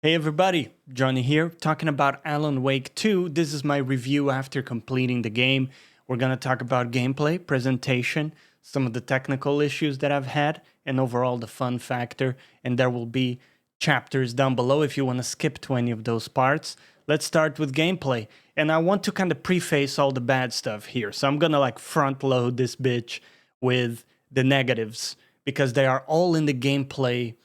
Hey everybody, Johnny here, talking about Alan Wake 2. This is my review after completing the game. We're going to talk about gameplay, presentation, some of the technical issues that I've had, and overall the fun factor. And there will be chapters down below if you want to skip to any of those parts. Let's start with gameplay. And I want to kind of preface all the bad stuff here. So I'm going to like front load this bitch with the negatives because they are all in the gameplay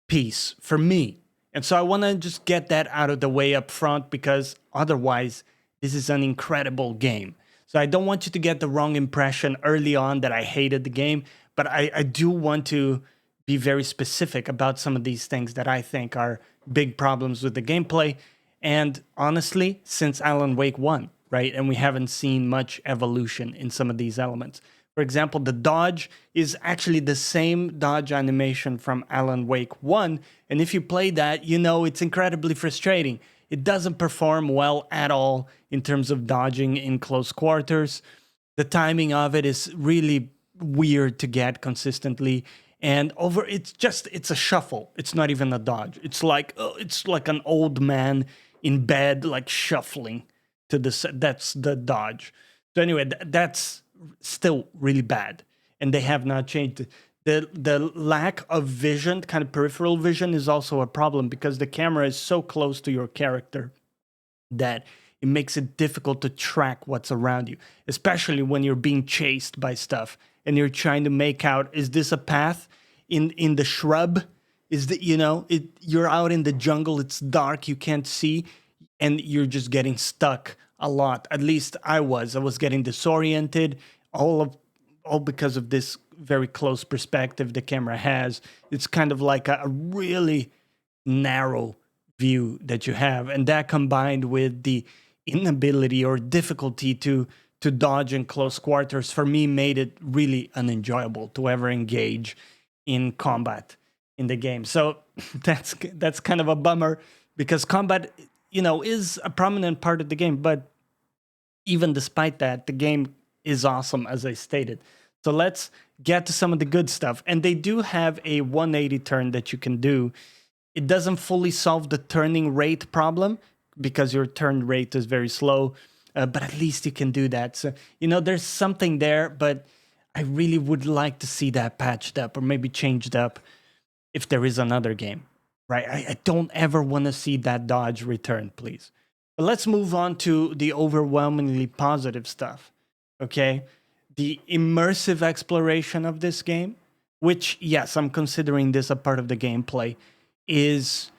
piece for me. And so I want to just get that out of the way up front because otherwise this is an incredible game. So I don't want you to get the wrong impression early on that I hated the game, but I do want to be very specific about some of these things that I think are big problems with the gameplay. And honestly, since Alan Wake 1, right? And we haven't seen much evolution in some of these elements. For example, the dodge is actually the same dodge animation from Alan Wake 1. And if you play that, you know it's incredibly frustrating. It doesn't perform well at all in terms of dodging in close quarters. The timing of it is really weird to get consistently. And it's a shuffle. It's not even a dodge. It's like an old man in bed, like shuffling to that's the dodge. So anyway, that's still really bad, and they have not changed it. The lack of vision, kind of peripheral vision, is also a problem because the camera is so close to your character that it makes it difficult to track what's around you, especially when you're being chased by stuff and you're trying to make out, is this a path in the shrub? Is that, you're out in the jungle, it's dark, you can't see, and you're just getting stuck a lot. At least I was getting disoriented, all because of this very close perspective the camera has. It's kind of like a really narrow view that you have, and that combined with the inability or difficulty to dodge in close quarters, for me, made it really unenjoyable to ever engage in combat in the game. So that's kind of a bummer because combat, is a prominent part of the game, but even despite that, the game is awesome, as I stated. So let's get to some of the good stuff. And they do have a 180 turn that you can do. It doesn't fully solve the turning rate problem because your turn rate is very slow, but at least you can do that. So, there's something there, but I really would like to see that patched up or maybe changed up if there is another game, right? I don't ever want to see that dodge return, please. But let's move on to the overwhelmingly positive stuff, okay? The immersive exploration of this game, which, yes, I'm considering this a part of the gameplay, is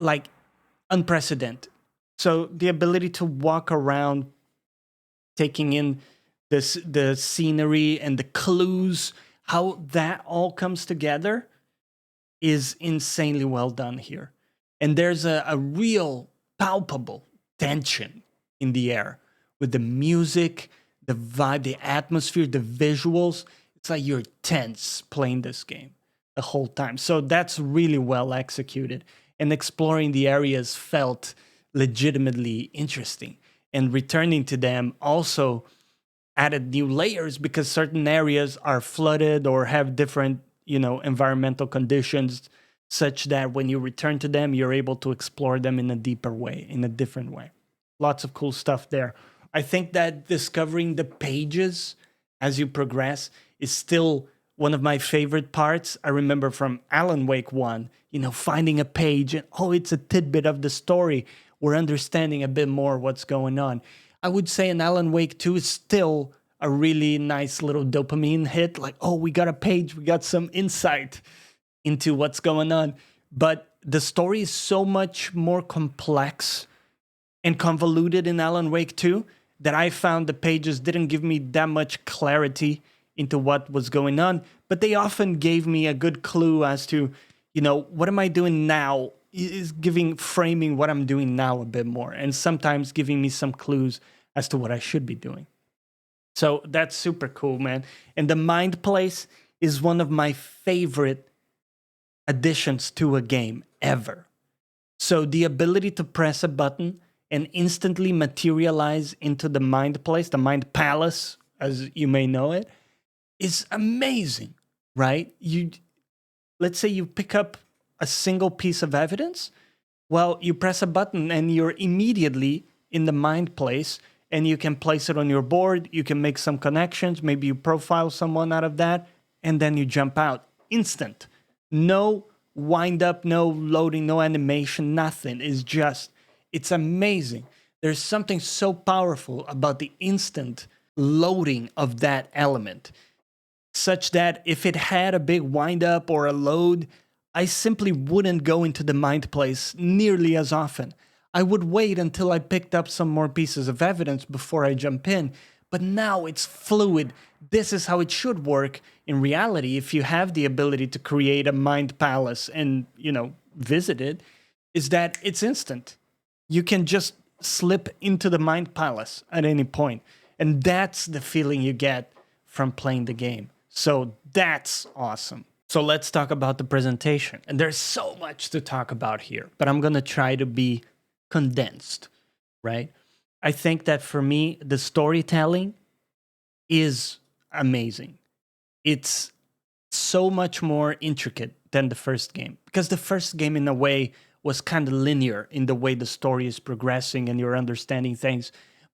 like unprecedented. So the ability to walk around, taking in the scenery and the clues, how that all comes together is insanely well done here. And there's a real palpable tension in the air with the music, the vibe, the atmosphere, the visuals. It's like you're tense playing this game the whole time. So that's really well executed. And exploring the areas felt legitimately interesting. And returning to them also added new layers because certain areas are flooded or have different, environmental conditions such that when you return to them, you're able to explore them in a deeper way, in a different way. Lots of cool stuff there. I think that discovering the pages as you progress is still one of my favorite parts. I remember from Alan Wake 1, finding a page and, it's a tidbit of the story. We're understanding a bit more what's going on. I would say in Alan Wake 2 is still a really nice little dopamine hit. Like, we got a page, we got some insight into what's going on. But the story is so much more complex and convoluted in Alan Wake 2 that I found the pages didn't give me that much clarity into what was going on, but they often gave me a good clue as to, what am I doing now? Is framing what I'm doing now a bit more, and sometimes giving me some clues as to what I should be doing. So that's super cool, man. And the Mind Place is one of my favorite additions to a game ever. So the ability to press a button and instantly materialize into the Mind Place, the Mind Palace, as you may know it, is amazing, right? Let's say you pick up a single piece of evidence, Well, you press a button and you're immediately in the mind place, and you can place it on your board. You can make some connections. Maybe you profile someone out of that, and then you jump out. Instant. No wind up, no loading, no animation, nothing. It's amazing. There's something so powerful about the instant loading of that element, such that if it had a big wind up or a load, I simply wouldn't go into the mind place nearly as often. I would wait until I picked up some more pieces of evidence before I jump in. But now it's fluid. This is how it should work in reality. If you have the ability to create a mind palace and, visit it, is that it's instant. You can just slip into the mind palace at any point. And that's the feeling you get from playing the game. So that's awesome. So let's talk about the presentation. And there's so much to talk about here, but I'm going to try to be condensed, right? I think that for me, the storytelling is amazing. It's so much more intricate than the first game, because the first game, in a way, was kind of linear in the way the story is progressing and you're understanding things.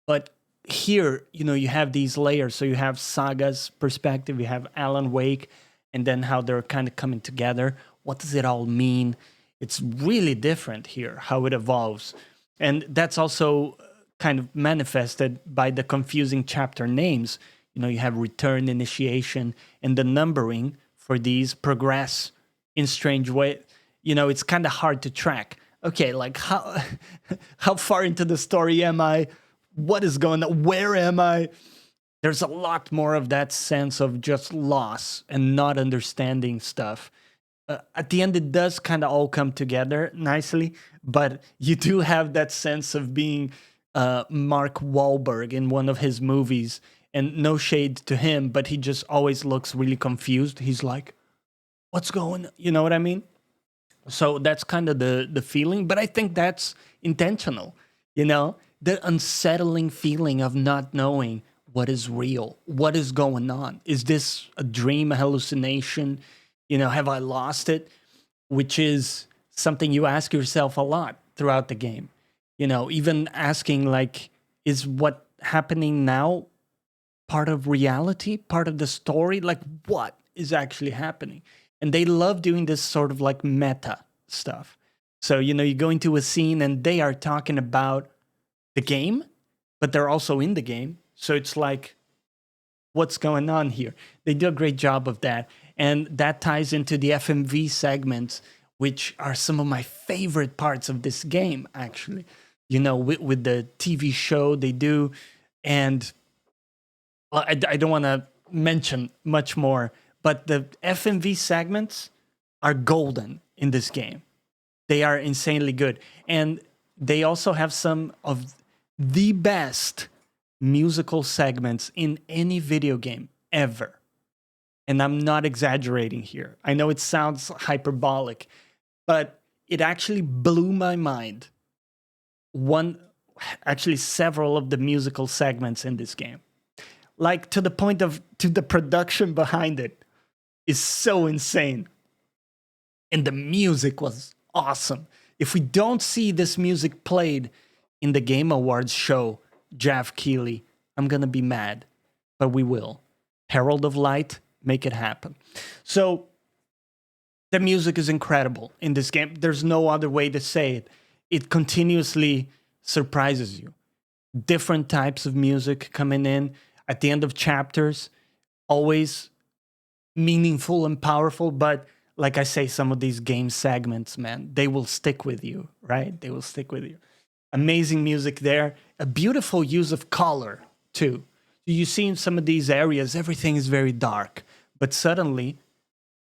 But here, you have these layers. So you have Saga's perspective, you have Alan Wake, and then how they're kind of coming together. What does it all mean? It's really different here, how it evolves. And that's also kind of manifested by the confusing chapter names. You have Return, Initiation, and the numbering for these progress in strange way. It's kind of hard to track. Okay, like how far into the story am I? What is going on? Where am I? There's a lot more of that sense of just loss and not understanding stuff. At the end, it does kind of all come together nicely, but you do have that sense of being Mark Wahlberg in one of his movies, and no shade to him, but he just always looks really confused. He's like, what's going on? You know what I mean? So that's kind of the feeling, but I think that's intentional, the unsettling feeling of not knowing what is real, what is going on. Is this a dream, a hallucination? Have I lost it? Which is something you ask yourself a lot throughout the game. Even asking, like, is what happening now part of reality, part of the story? Like, what is actually happening? And they love doing this sort of like meta stuff. So, you go into a scene and they are talking about the game, but they're also in the game. So it's like, what's going on here? They do a great job of that. And that ties into the FMV segments, which are some of my favorite parts of this game, actually. With the TV show they do. And I don't want to mention much more, but the FMV segments are golden in this game. They are insanely good. And they also have some of the best musical segments in any video game ever. And I'm not exaggerating here. I know it sounds hyperbolic, but it actually blew my mind. Several of the musical segments in this game. Like, to the point of the production behind it is so insane. And the music was awesome. If we don't see this music played in the Game Awards show, Jeff Keighley, I'm going to be mad. But we will. Herald of Light, make it happen. So, the music is incredible in this game. There's no other way to say it. It continuously surprises you. Different types of music coming in at the end of chapters, always meaningful and powerful. But like I say, some of these game segments, man, they will stick with you, right? They will stick with you. Amazing music there. A beautiful use of color, too. You see in some of these areas, everything is very dark. But suddenly,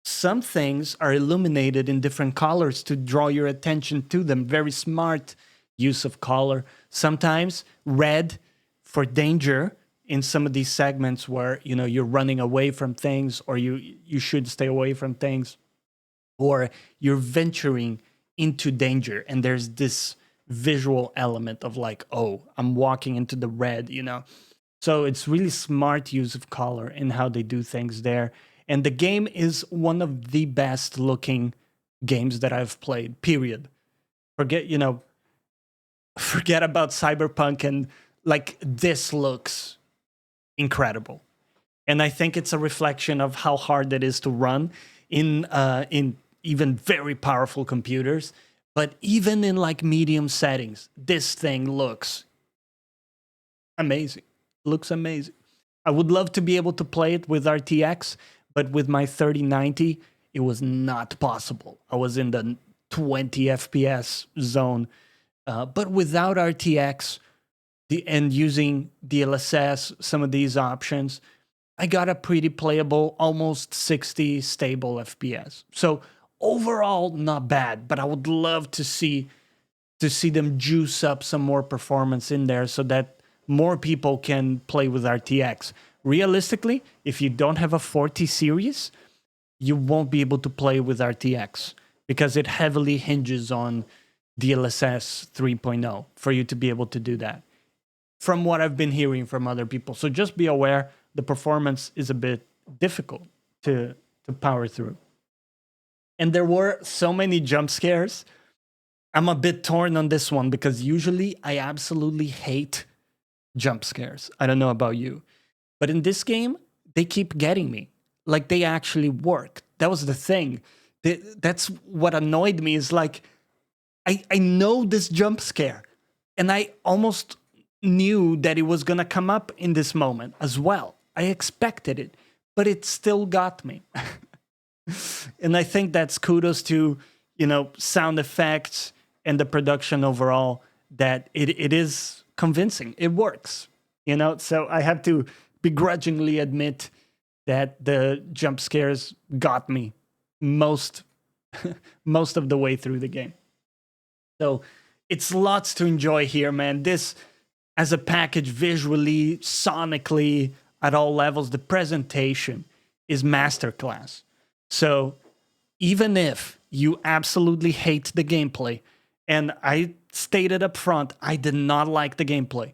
some things are illuminated in different colors to draw your attention to them. Very smart use of color. Sometimes red for danger in some of these segments where, you're running away from things, or you should stay away from things, or you're venturing into danger. And there's this visual element of like, oh, I'm walking into the red, So it's really smart use of color in how they do things there. And the game is one of the best looking games that I've played, period. Forget, forget about Cyberpunk, and like this looks incredible. And I think it's a reflection of how hard it is to run in even very powerful computers. But even in like medium settings, this thing looks amazing. Looks amazing. I would love to be able to play it with RTX, but with my 3090, it was not possible. I was in the 20 FPS zone. But without RTX and using DLSS, some of these options, I got a pretty playable, almost 60 stable FPS. So overall, not bad. But I would love to see them juice up some more performance in there so that more people can play with RTX. Realistically, if you don't have a 40 series, you won't be able to play with RTX because it heavily hinges on DLSS 3.0 for you to be able to do that. From what I've been hearing from other people. So just be aware the performance is a bit difficult to power through. And there were so many jump scares. I'm a bit torn on this one because usually I absolutely hate jump scares. I don't know about you. But in this game, they keep getting me. Like they actually work. That was the thing. That's what annoyed me is like, I know this jump scare. And I almost knew that it was going to come up in this moment as well. I expected it, but it still got me. And I think that's kudos to, sound effects and the production overall, that it is convincing. It works, So I have to begrudgingly admit that the jump scares got me most most of the way through the game. So it's lots to enjoy here, man. This as a package, visually, sonically, at all levels, the presentation is masterclass. So even if you absolutely hate the gameplay, and I stated up front, I did not like the gameplay.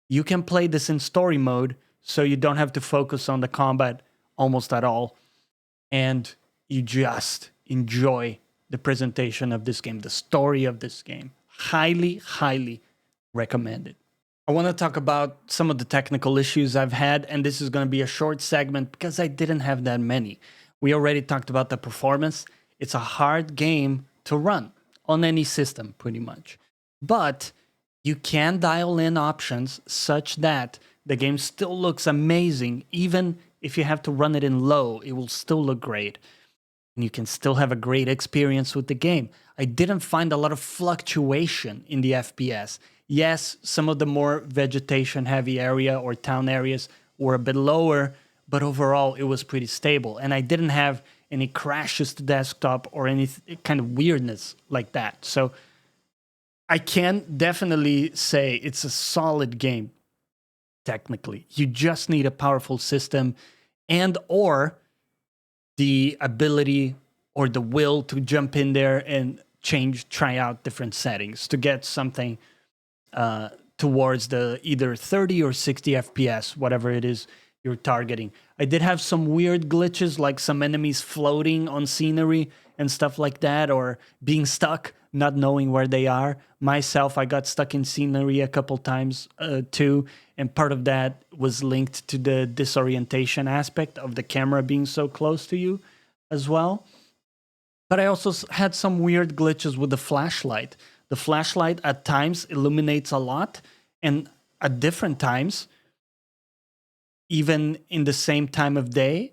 You can play this in story mode, so you don't have to focus on the combat almost at all. And you just enjoy the presentation of this game, the story of this game. Highly, highly recommended. I want to talk about some of the technical issues I've had, and this is going to be a short segment because I didn't have that many. We already talked about the performance. It's a hard game to run on any system, pretty much. But you can dial in options such that the game still looks amazing. Even if you have to run it in low, it will still look great. And you can still have a great experience with the game. I didn't find a lot of fluctuation in the FPS. Yes, some of the more vegetation heavy area or town areas were a bit lower, but overall it was pretty stable. And I didn't have any crashes to desktop or any kind of weirdness like that. So I can definitely say it's a solid game technically. You just need a powerful system and or the ability or the will to jump in there and try out different settings to get something towards the either 30 or 60 FPS, whatever it is you're targeting. I did have some weird glitches, like some enemies floating on scenery and stuff like that, or being stuck, not knowing where they are. Myself, I got stuck in scenery a couple times too, and part of that was linked to the disorientation aspect of the camera being so close to you as well. But I also had some weird glitches with the flashlight. The flashlight at times illuminates a lot, and at different times, even in the same time of day,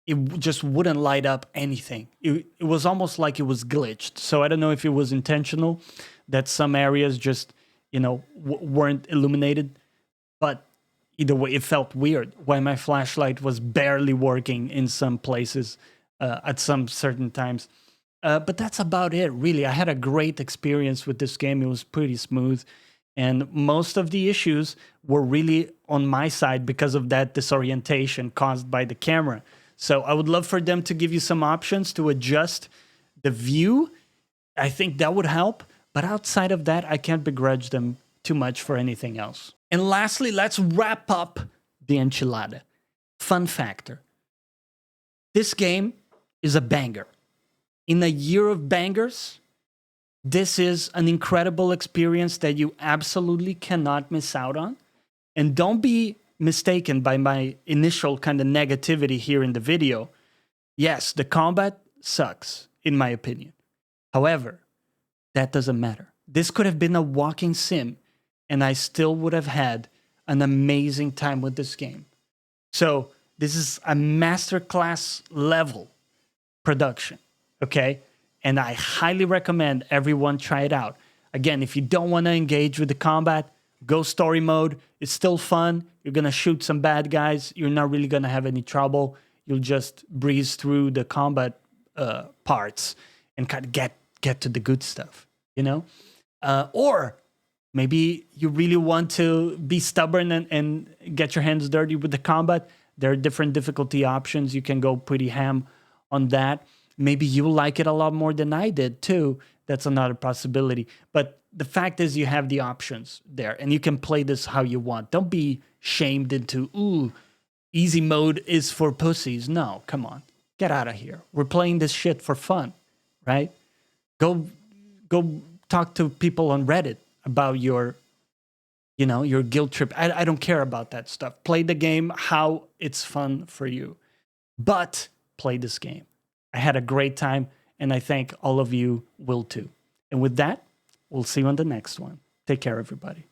it just wouldn't light up anything. It was almost like it was glitched. So I don't know if it was intentional that some areas just, weren't illuminated. But either way, it felt weird why my flashlight was barely working in some places at some certain times. But that's about it, really. I had a great experience with this game. It was pretty smooth. And most of the issues were really on my side because of that disorientation caused by the camera. So I would love for them to give you some options to adjust the view. I think that would help. But outside of that, I can't begrudge them too much for anything else. And lastly, let's wrap up the enchilada. Fun factor. This game is a banger. In a year of bangers, This is an incredible experience that you absolutely cannot miss out on. And don't be mistaken by my initial kind of negativity here in the video. Yes, the combat sucks, in my opinion. However, that doesn't matter. This could have been a walking sim, and I still would have had an amazing time with this game. So, this is a masterclass level production, okay? And I highly recommend everyone try it out. Again, if you don't want to engage with the combat, go story mode. It's still fun. You're going to shoot some bad guys. You're not really going to have any trouble. You'll just breeze through the combat parts and kind of get to the good stuff, you know? Or maybe you really want to be stubborn and get your hands dirty with the combat. There are different difficulty options. You can go pretty ham on that. Maybe you like it a lot more than I did too. That's another possibility. But the fact is you have the options there and you can play this how you want. Don't be shamed into, ooh, easy mode is for pussies. No, come on. Get out of here. We're playing this shit for fun, right? Go talk to people on Reddit about your guilt trip. I don't care about that stuff. Play the game how it's fun for you. But play this game. I had a great time, and I think all of you will too. And with that, we'll see you on the next one. Take care, everybody.